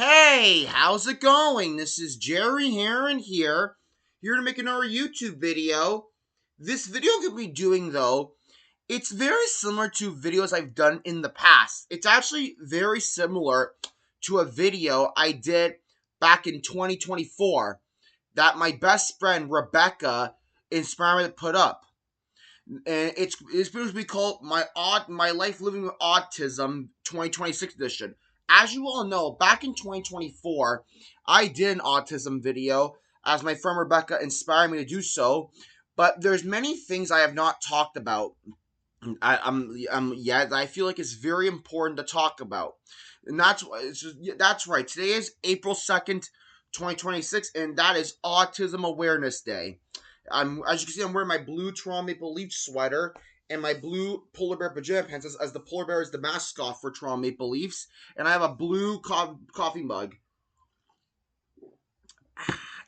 Hey, how's it going? This is Jerry Heron here to make another YouTube video. This video I'm going to be doing, though, it's very similar to videos I've done in the past. It's actually very similar to a video I did back in 2024 that my best friend, Rebecca, inspired me to put up. And it's supposed to be called my life living with autism 2026 edition. As you all know, back in 2024, I did an autism video as my friend Rebecca inspired me to do so. But there's many things I have not talked about. I feel like it's very important to talk about, and that's right. Today is April 2nd, 2026, and that is Autism Awareness Day. As you can see, I'm wearing my blue Toronto Maple Leaf sweater and my blue polar bear pajama pants, as the polar bear is the mascot for Toronto Maple Leafs, and I have a blue coffee mug.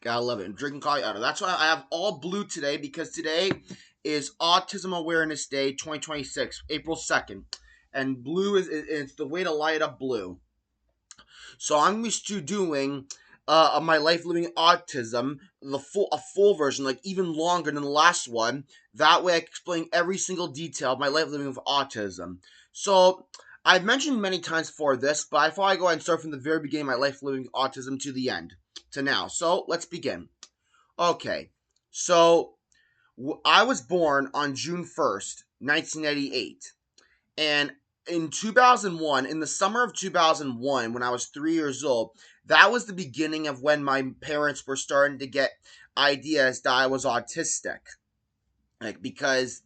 Gotta love it. I'm drinking coffee out of it. That's why I have all blue today, because today is Autism Awareness Day 2026, April 2nd. And blue it's the way to light up blue. So I'm used to doing my life living autism, a full version, like even longer than the last one. That way I can explain every single detail of my life living with autism. So I've mentioned many times for this, but I thought I'd go ahead and start from the very beginning of my life living autism to the end, to now. So let's begin. Okay, so I was born on June 1st, 1988, and in 2001, in the summer of 2001, when I was 3 years old, that was the beginning of when my parents were starting to get ideas that I was autistic. Because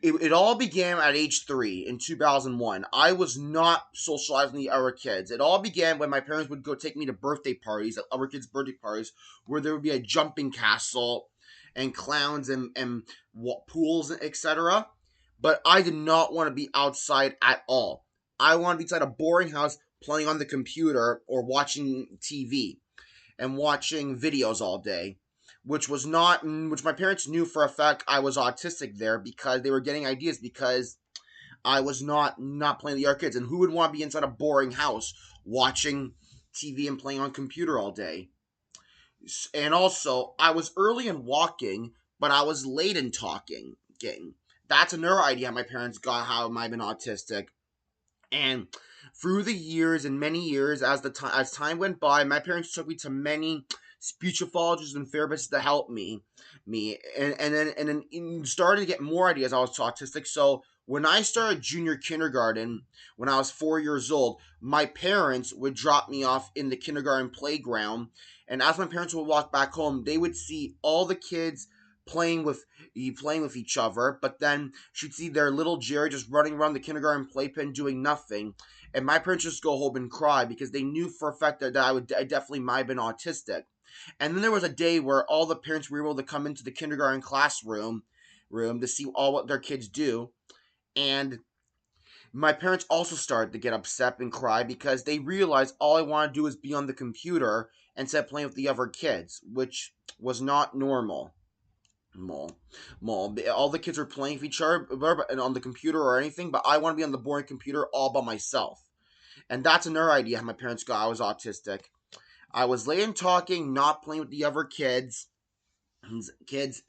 it all began at age 3 in 2001. I was not socializing with the other kids. It all began when my parents would go take me to birthday parties, other kids' birthday parties, where there would be a jumping castle and clowns and pools, etc. But I did not want to be outside at all. I wanted to be inside a boring house playing on the computer or watching TV and watching videos all day, which my parents knew for a fact I was autistic there, because they were getting ideas, because I was not playing the other kids. And who would want to be inside a boring house watching TV and playing on computer all day? And also, I was early in walking, but I was late in talking. That's another idea my parents got how I've been autistic. And through the years and many years, as time went by, my parents took me to many speech pathologists and therapists to help me, and then started to get more ideas I was autistic. So when I started junior kindergarten, when I was 4 years old, my parents would drop me off in the kindergarten playground, and as my parents would walk back home, they would see all the kids playing with each other, but then she'd see their little Jerry just running around the kindergarten playpen doing nothing, and my parents just go home and cry, because they knew for a fact that I definitely might have been autistic. And then there was a day where all the parents were able to come into the kindergarten classroom to see all what their kids do, and my parents also started to get upset and cry, because they realized all I wanted to do was be on the computer instead of playing with the other kids, which was not normal. All the kids were playing with each other and on the computer or anything, but I want to be on the boring computer all by myself. And that's another idea how my parents got I was autistic. I was late in talking, not playing with the other kids,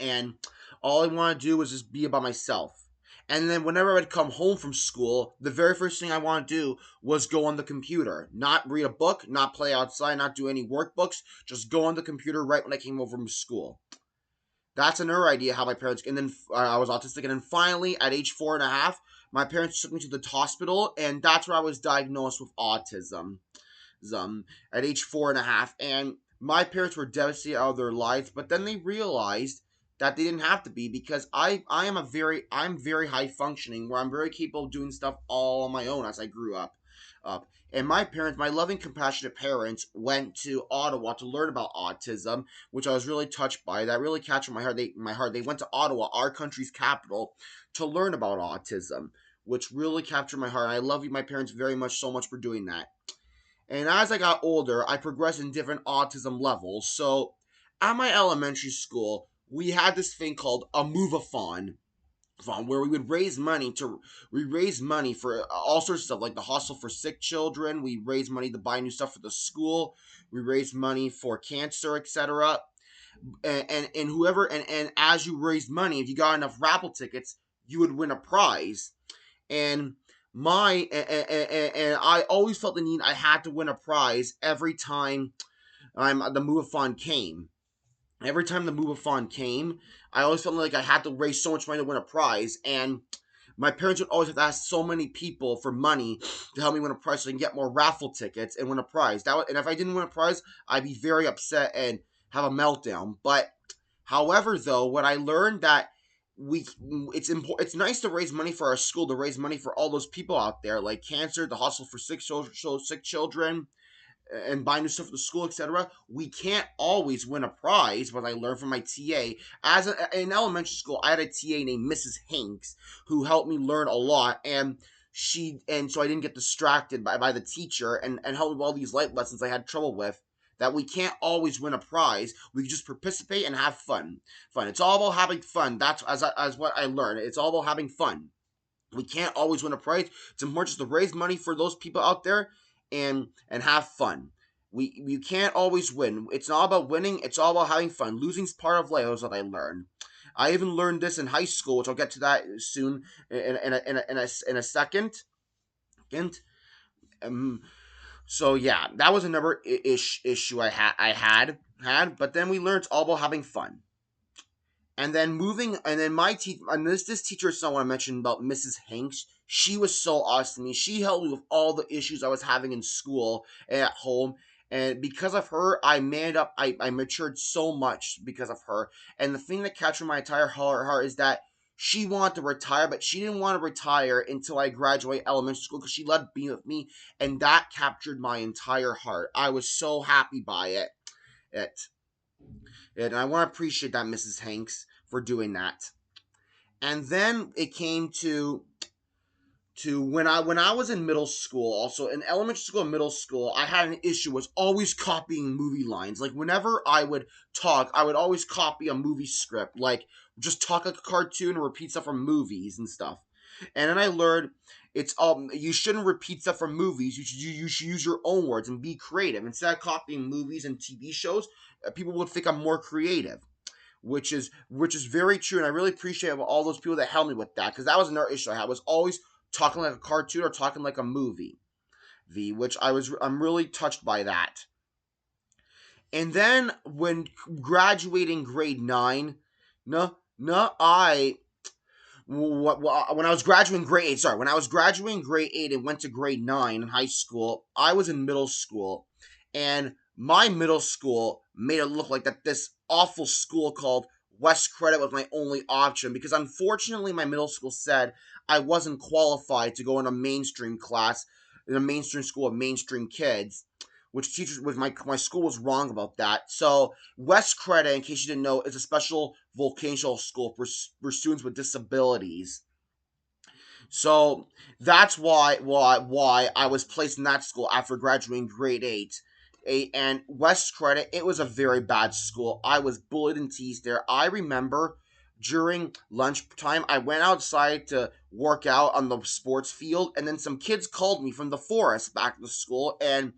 and all I wanted to do was just be by myself. And then whenever I'd come home from school, the very first thing I wanted to do was go on the computer. Not read a book, not play outside, not do any workbooks, just go on the computer right when I came over from school. That's another idea how my parents, and then I was autistic, and then finally at age 4.5, my parents took me to the hospital, and that's where I was diagnosed with autism. At age 4.5, and my parents were devastated out of their lives, but then they realized that they didn't have to be, because I'm very high functioning, where I'm very capable of doing stuff all on my own as I grew up. And my parents, my loving, compassionate parents, went to Ottawa to learn about autism, which I was really touched by. That really captured my heart. They went to Ottawa, our country's capital, to learn about autism, which really captured my heart. And I love you, my parents, very much, so much for doing that. And as I got older, I progressed in different autism levels. So at my elementary school, we had this thing called a move-a-thon, fund where we raise money for all sorts of stuff like the hostel for sick children. We raise money to buy new stuff for the school. We raise money for cancer, etc. And whoever and as you raise money, if you got enough raffle tickets, you would win a prize. And and I always felt the need I had to win a prize every time the move-a-thon came. Every time the move-a-thon came, I always felt like I had to raise so much money to win a prize, and my parents would always have to ask so many people for money to help me win a prize so I can get more raffle tickets and win a prize. And if I didn't win a prize, I'd be very upset and have a meltdown. But however, though, what I learned that we it's nice to raise money for our school, to raise money for all those people out there like cancer, the hospital for sick children, and buy new stuff for the school, etc. We can't always win a prize, what I learned from my TA. In elementary school, I had a TA named Mrs. Hanks who helped me learn a lot, and so I didn't get distracted by the teacher and helped me with all these life lessons I had trouble with. That we can't always win a prize. We can just participate and have fun. It's all about having fun. That's as what I learned. It's all about having fun. We can't always win a prize. It's important just to raise money for those people out there and have fun. You can't always win. It's not about winning. It's all about having fun. Losing's part of life. Is what I learned. I even learned this in high school, which I'll get to that soon in a second. And so yeah, that was another issue I had. But then we learned it's all about having fun. And then my teacher, and this teacher is someone I mentioned about, Mrs. Hanks. She was so awesome to me. She helped me with all the issues I was having in school and at home. And because of her, I manned up. I matured so much because of her. And the thing that captured my entire heart is that she wanted to retire, but she didn't want to retire until I graduate elementary school because she loved being with me. And that captured my entire heart. I was so happy by it. And I want to appreciate that, Mrs. Hanks, for doing that. And then it came to when I was in middle school, also in elementary school and middle school, I had an issue was always copying movie lines. Like whenever I would talk, I would always copy a movie script, like just talk like a cartoon and repeat stuff from movies and stuff. And then I learned it's you shouldn't repeat stuff from movies. You should use your own words and be creative instead of copying movies and TV shows. People would think I'm more creative, which is very true, and I really appreciate all those people that helped me with that because that was another issue I had was always talking like a cartoon or talking like a movie, which I'm really touched by that. And then when graduating grade 9, no, no, I when I was graduating grade 8, sorry, when I was graduating grade 8 and went to grade 9 in high school, I was in middle school, and my middle school made it look like that this awful school called West Credit was my only option because unfortunately my middle school said I wasn't qualified to go in a mainstream class in a mainstream school of mainstream kids, which teachers with my school was wrong about that. So West Credit, in case you didn't know, is a special vocational school for students with disabilities. So that's why I was placed in that school after graduating grade 8. And West Credit, it was a very bad school. I was bullied and teased there. I remember during lunchtime, I went outside to work out on the sports field, and then some kids called me from the forest back to the school, and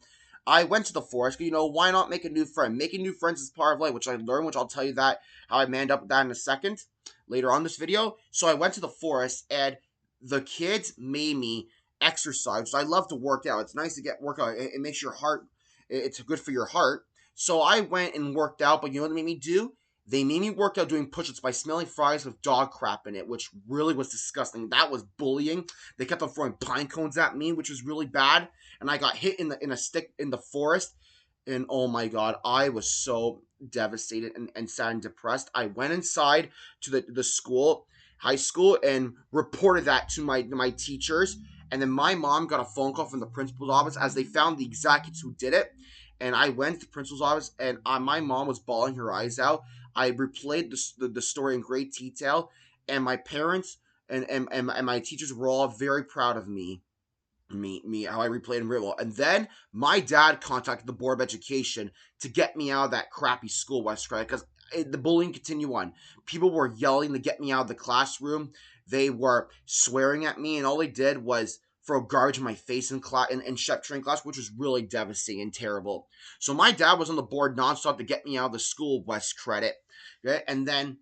I went to the forest. Why not make a new friend? Making new friends is part of life, which I learned, which I'll tell you that how I manned up with that in a second later on this video. So I went to the forest, and the kids made me exercise. I love to work out. It's nice to get workout. It makes your heart. It's good for your heart. So I went and worked out. But you know what they made me do? They made me work out doing push-ups by smelling fries with dog crap in it, which really was disgusting. That was bullying. They kept on throwing pine cones at me, which was really bad. And I got hit in a stick in the forest. And oh my god, I was so devastated and sad and depressed. I went inside to the school, high school, and reported that to my teachers. And then my mom got a phone call from the principal's office as they found the exact kids who did it. And I went to the principal's office, and my mom was bawling her eyes out. I replayed the story in great detail, and my parents and my teachers were all very proud of me, how I replayed in real well. And then my dad contacted the Board of Education to get me out of that crappy school, West Credit, because the bullying continued on. People were yelling to get me out of the classroom. they were swearing at me, and all they did was throw garbage in my face in class in chef training class, which was really devastating and terrible. So my dad was on the board nonstop to get me out of the school, West Credit. Okay? And then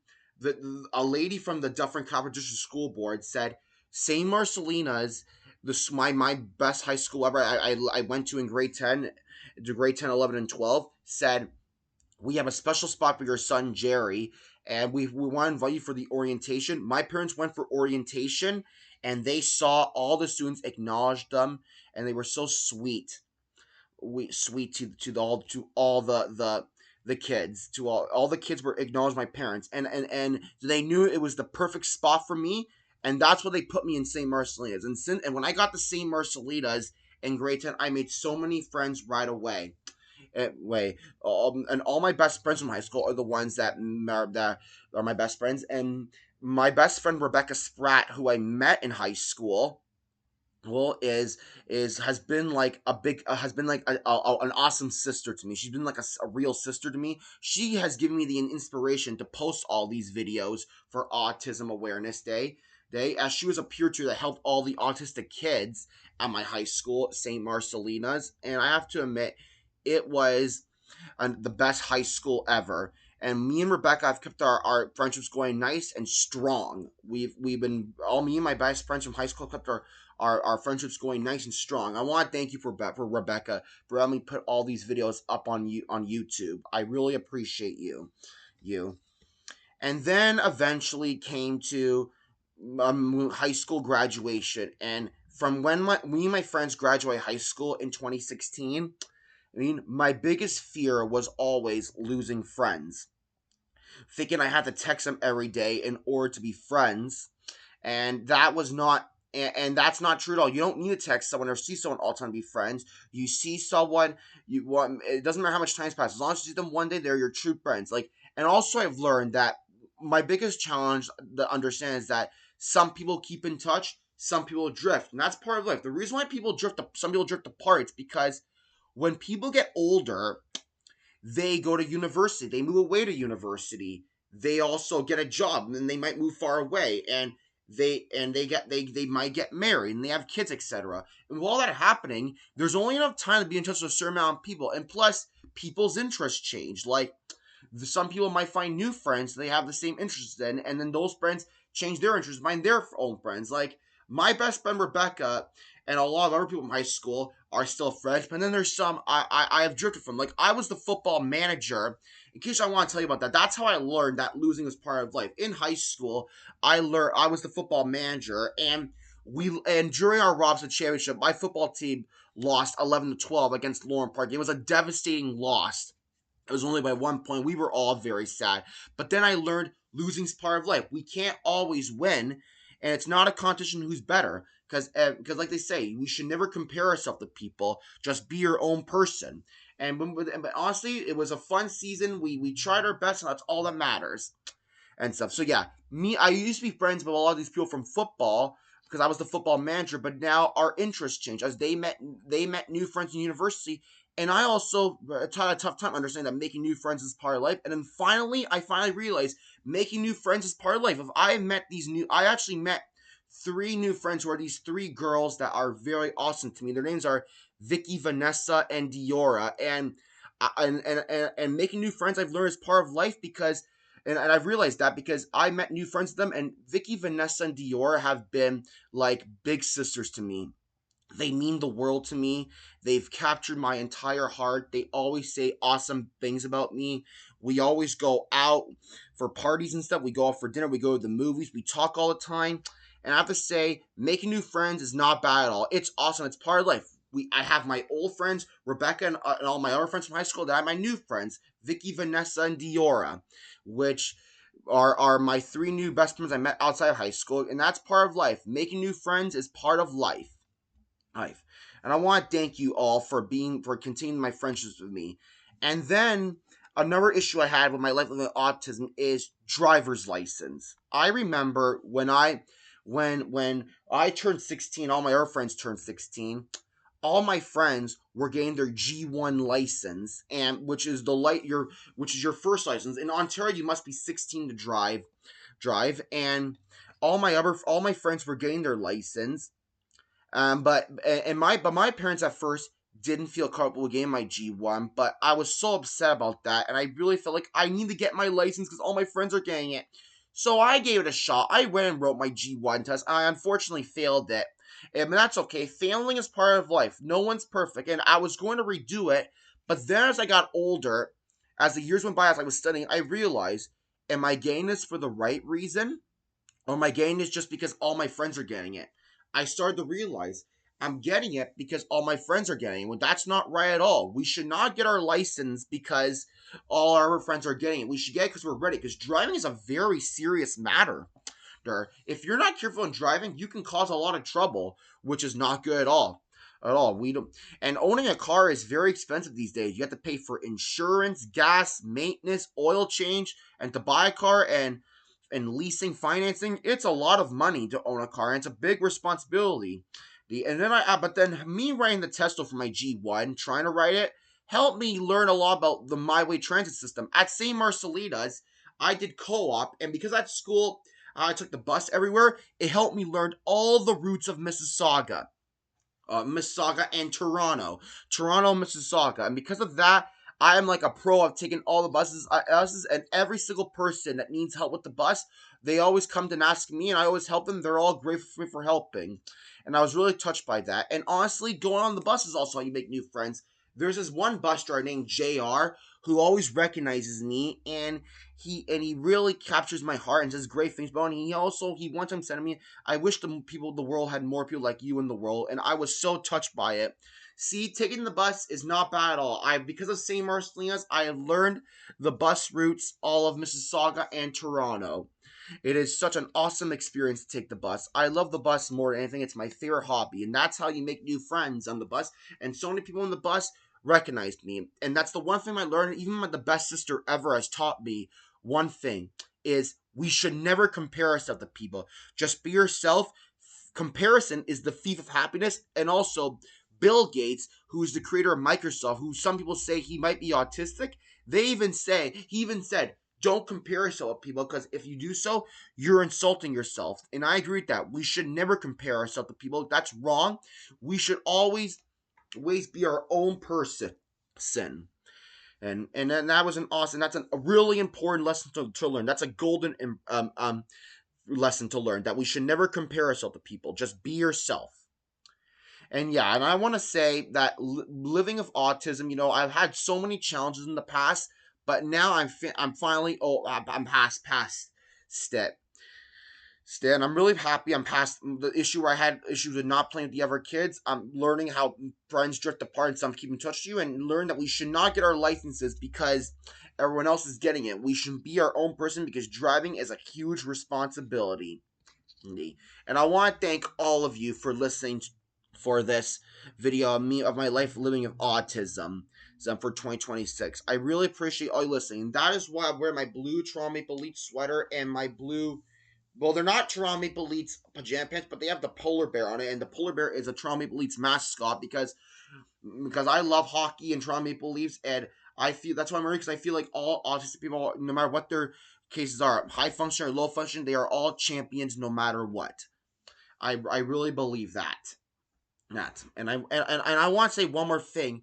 a lady from the Dufferin Competition School Board said St. Marcelina's, my best high school ever, I went to in grade 10, 11, and 12, said, we have a special spot for your son Jerry, and we want to invite you for the orientation. My parents went for orientation, and they saw all the students, acknowledged them, and they were so sweet, sweet to all the kids, to all the kids were acknowledged my parents, and they knew it was the perfect spot for me, and that's why they put me in St. Marcelina's. And when I got to St. Marcelina's in grade 10, I made so many friends right away. And all my best friends from high school are the ones that are my best friends. And my best friend Rebecca Spratt, who I met in high school, well, is has been like a big has been like an awesome sister to me. She's been like a real sister to me. She has given me the inspiration to post all these videos for Autism Awareness Day, as she was a peer tutor that helped all the autistic kids at my high school, St. Marcelina's, and I have to admit, it was the best high school ever. And me and Rebecca have kept our friendships going nice and strong. We've been all me and my best friends from high school kept our friendships going nice and strong. I want to thank you for Rebecca for letting me put all these videos up on YouTube. I really appreciate you. And then eventually came to high school graduation, and from when me and my friends graduated high school in 2016. I mean, my biggest fear was always losing friends, thinking I had to text them every day in order to be friends, and that's not true at all. You don't need to text someone or see someone all the time to be friends. You see someone, you want, it doesn't matter how much time passes. As long as you see them one day, they're your true friends. And also I've learned that my biggest challenge to understand is that some people keep in touch, some people drift, and that's part of life. The reason why some people drift apart, it's because when people get older, they go to university, they move away to university, they also get a job, and then they might move far away, and they might get married and they have kids, etc. And with all that happening, there's only enough time to be in touch with a certain amount of people, and plus people's interests change. Like, some people might find new friends they have the same interests in, and then those friends change their interests, find their own friends. Like, my best friend Rebecca and a lot of other people in high school are still friends, but then there's some I have drifted from. Like, I was the football manager. In case I want to tell you about that, that's how I learned that losing is part of life. In high school, I was the football manager, and during our Robson Championship, my football team lost 11-12 against Lauren Park. It was a devastating loss. It was only by 1 point. We were all very sad. But then I learned losing's part of life. We can't always win, and it's not a competition who's better. Because like they say, we should never compare ourselves to people. Just be your own person. But honestly, it was a fun season. We tried our best, and that's all that matters and stuff. So yeah, I used to be friends with a lot of these people from football because I was the football manager, but now our interests changed as they met new friends in university, and I also had a tough time understanding that making new friends is part of life. And then I finally realized making new friends is part of life. I actually met three new friends who are these three girls that are very awesome to me. Their names are Vicky, Vanessa, and Diora, and making new friends I've learned is part of life because and I've realized that because I met new friends with them, and Vicky, Vanessa, and Dior have been like big sisters to me. They mean the world to me. They've captured my entire heart. They always say awesome things about me. We always go out for parties and stuff. We go out for dinner. We go to the movies. We talk all the time. And I have to say, making new friends is not bad at all. It's awesome. It's part of life. I have my old friends, Rebecca, and all my other friends from high school. That I have my new friends, Vicky, Vanessa, and Diora, which are my three new best friends I met outside of high school, and that's part of life. Making new friends is part of life. And I want to thank you all for continuing my friendships with me. And then another issue I had with my life with autism is driver's license. I remember when I turned 16, all my other friends turned 16. All my friends were getting their G1 license, and which is your first license. In Ontario, you must be 16 to drive, and all my friends were getting their license. But my parents at first didn't feel comfortable getting my G1, but I was so upset about that, and I really felt like I need to get my license because all my friends are getting it. So I gave it a shot. I went and wrote my G1 test. I unfortunately failed it, and that's okay. Failing is part of life. No one's perfect, and I was going to redo it, but then as I got older, as the years went by, as I was studying, I realized, am I getting this for the right reason? Or am I getting this just because all my friends are getting it? I started to realize I'm getting it because all my friends are getting it. Well, that's not right at all. We should not get our license because all our friends are getting it. We should get it because we're ready. Because driving is a very serious matter. If you're not careful in driving, you can cause a lot of trouble, which is not good at all. At all, we don't. And owning a car is very expensive these days. You have to pay for insurance, gas, maintenance, oil change, and to buy a car and leasing, financing. It's a lot of money to own a car, and it's a big responsibility. But then me writing the test for my G1, trying to write it, helped me learn a lot about the MyWay transit system at St. Marcelitas. I did co-op, and because at school I took the bus everywhere, it helped me learn all the routes of Mississauga and Toronto, Mississauga, and because of that, I am like a pro. I've taken all the buses, and every single person that needs help with the bus, they always come to ask me, and I always help them. They're all grateful for me for helping, and I was really touched by that. And honestly, going on the bus is also how you make new friends. There's this one bus driver named JR who always recognizes me, and he really captures my heart and says great things about me. He one time said to me, I wish the world had more people like you in the world, and I was so touched by it. See, taking the bus is not bad at all. Because of St. Marcelina's, I have learned the bus routes all of Mississauga and Toronto. It is such an awesome experience to take the bus. I love the bus more than anything. It's my favorite hobby, and that's how you make new friends on the bus. And so many people on the bus recognized me, and that's the one thing I learned. Even my the best sister ever has taught me one thing is we should never compare ourselves to people. Just be yourself. Comparison is the thief of happiness. And also, Bill Gates, who is the creator of Microsoft, who some people say he might be autistic, he even said, don't compare yourself with people because if you do so, you're insulting yourself. And I agree with that. We should never compare ourselves to people. That's wrong. We should always be our own person. And then that was an awesome. That's a really important lesson to learn. That's a golden lesson to learn that we should never compare ourselves to people. Just be yourself. And yeah, and I want to say that living with autism, I've had so many challenges in the past, but now I'm finally I'm past it. Stan, I'm really happy I'm past the issue where I had issues with not playing with the other kids. I'm learning how friends drift apart and some keep in touch with you, and learn that we should not get our licenses because everyone else is getting it. We should be our own person because driving is a huge responsibility. And I want to thank all of you for listening for this video of me of my life living with autism for 2026. I really appreciate all you listening. That is why I wear my blue Toronto Maple Leafs sweater and my blue. Well, they're not Toronto Maple Leafs pajama pants, but they have the polar bear on it, and the polar bear is a Toronto Maple Leafs mascot because I love hockey and Toronto Maple Leafs, and I feel that's why I'm wearing because I feel like all autistic people, no matter what their cases are, high function or low function, they are all champions no matter what. I really believe that. And I want to say one more thing.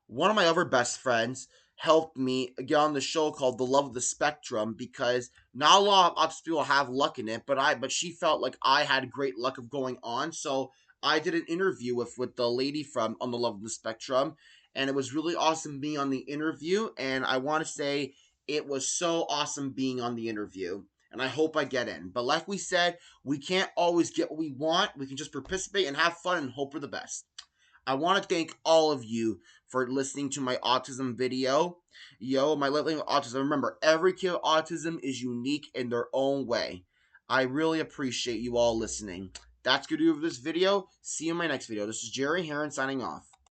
One of my other best friends helped me get on the show called The Love of the Spectrum because not a lot of autistic people have luck in it, but she felt like I had great luck of going on. So I did an interview with the lady from on The Love of the Spectrum, and it was really awesome being on the interview. And I want to say it was so awesome being on the interview. And I hope I get in. But like we said, we can't always get what we want. We can just participate and have fun and hope for the best. I want to thank all of you for listening to my autism video. My living with autism. Remember, every kid with autism is unique in their own way. I really appreciate you all listening. That's going to do it for this video. See you in my next video. This is Jerry Heron signing off.